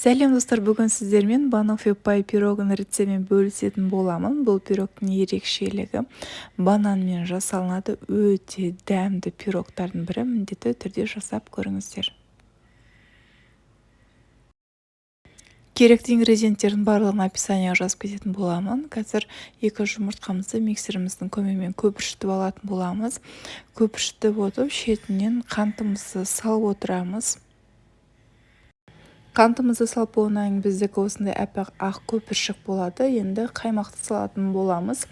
Сәлем достар, бүгін сіздермен банановый пай пирогын рецептімен бөлісетін боламын. Бұл пирогтың ерекшелігі бананмен жасалынады. Өте дәмді пирогтардың бірі, міндетті түрде жасап көріңіздер. Керекті ингредиенттердің барлығын описанияға жазып кететін боламын. Қазір 2 жұмыртқамызды миксеріміздің көмегімен көпіршітіп алатын боламыз. Көпіршітіп отырып, шетінен қантымызды салып отырамыз. Қантымызды салып болғаннан кейін біздікі осындай аппақ ақ көпіршік болады. Енді қаймақты салатын боламыз.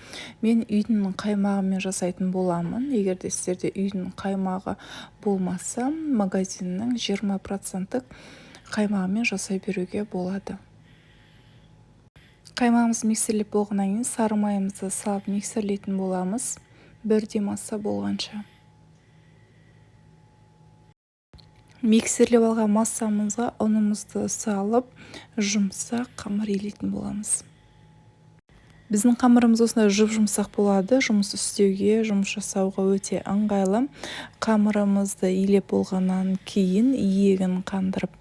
Мен үйдің қаймағымен жасайтын боламын. Егер де сіздерде үйдің қаймағы болмаса, магазиннің 20% қаймағымен жасай беруге болады. Қаймағымыз миксерлеп болғаннан кейін сары майымызды салып миксерлейтін боламыз. Бірдей масса болғанша. Миксерлеп алған массамызға ұнымызды салып, жұмсақ қамыр илейтін боламыз. Біздің қамырымыз осындай жұп-жұмсақ болады. Жұмыс істеуге, жұмыс жасауға өте ыңғайлы. Қамырымызды илеп болғаннан кейін иегін қандырып,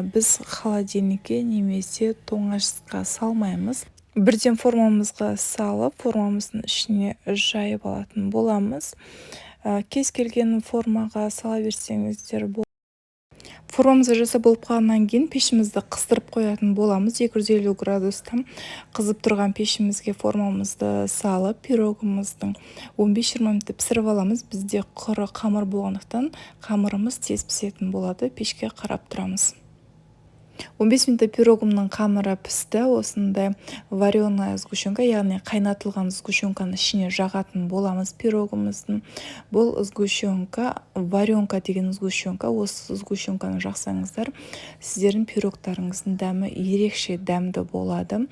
біз холодильникке немесе тоңазтқышқа салмаймыз. Бірден формамызға салып, формамыздың ішіне жайып алатын боламыз. Кез келген формаға сала берсеңіздер болады. Формамызды жасап болып қалғаннан кейін пешімізді қыздырып қоятын боламыз. 250 градуста қызып тұрған пешімізге формамызды салып, пирогымыздың 15-20 минутты пісіріп аламыз. Бізде құры қамыр болғандықтан қамырымыз тез пісетін болады. Пешке қарап тұрамыз. 15 минутта пирогымның қамыры пісті. Осындай вареная сгущенка, яғни қайнатылған сгущенканы ішіне жағатын боламыз пирогымыздың. Бұл сгущенка, варенка деген сгущенка. Осы сгущенканы жақсаңыздар, сіздердің пирогтарыңыздың дәмі ерекше дәмді болады.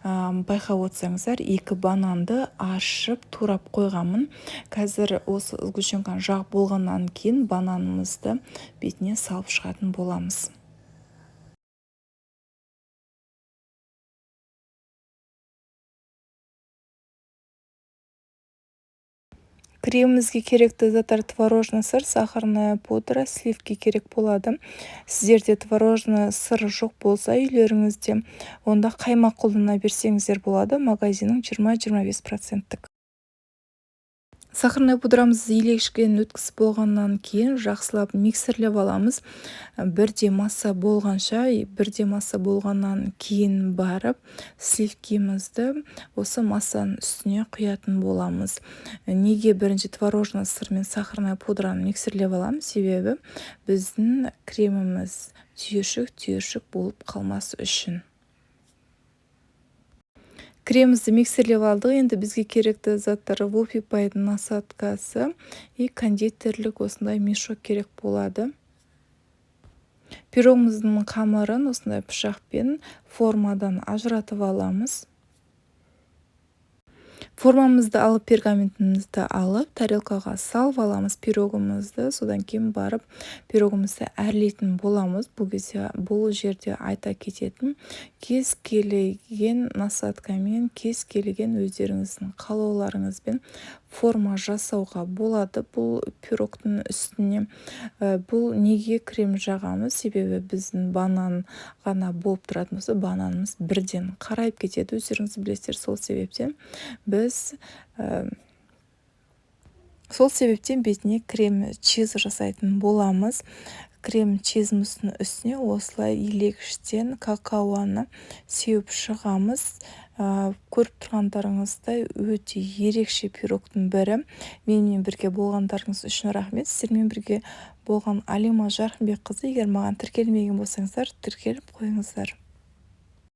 Байқап отырсаңыздар, 2 бананды ашып, турап қойғанмын. Қазір осы сгущенканы жағып болғаннан кейін бананымызды бетіне салып шығатын боламыз. Кремімізге керекті заттар творожный сыр, сахарная пудра, сливки керек болады. Сіздерде творожный сыр жоқ болса үйлеріңізде, онда қаймақ қолдана берсеңіздер болады. Магазиннің 20-25%. Сахарная пудрамызды илекшіден өткізіп болғаннан кейін жақсылап миксерлеп аламыз. Бірде масса болғаннан кейін барып, сливкимізді осы массаның үстіне құятын боламыз. Неге бірінші творожный сыр мен сахарная пудраны миксерлеп аламыз? Себебі біздің креміміз түйіршік болып қалмас үшін. Кремімізді миксерлеп алдық. Енді бізге керекті заттар вуфи пайдың насадкасы и кондитерлік осындай мешок керек болады. Пирогымыздың қамырын осындай пышақпен формадан ажыратып аламыз. Формамызды алып, пергаментімізді алып, тарелкаға салып аламыз пирогымызды. Содан кейін барып, пирогымызды әрлейтін боламыз. Бұл жерде айта кететін, кез келген насадкамен, кез келген өздеріңіздің қалауларыңызбен форма жасауға болады. Бұл пирогтың үстіне бұл неге крем жағамыз? Себебі біздің банан ғана болып тұратын болса, бананымыз бірден қарайып кетеді. Өздеріңіз білесіздер, сол себептен бетіне крем чиз жасайтын боламыз. Крем чизіміздің үстіне осылай илекіштен какаоны сеуіп шығамыз. Көріп тұрғандарыңыздай өте ерекше пирогтың бірі. Менімен бірге болғандарыңыз үшін рахмет. Сіздермен бірге болған Алима Жарқынбекқызы. Егер маған тіркелмеген болсаңыздар, тіркеліп қойыңыздар.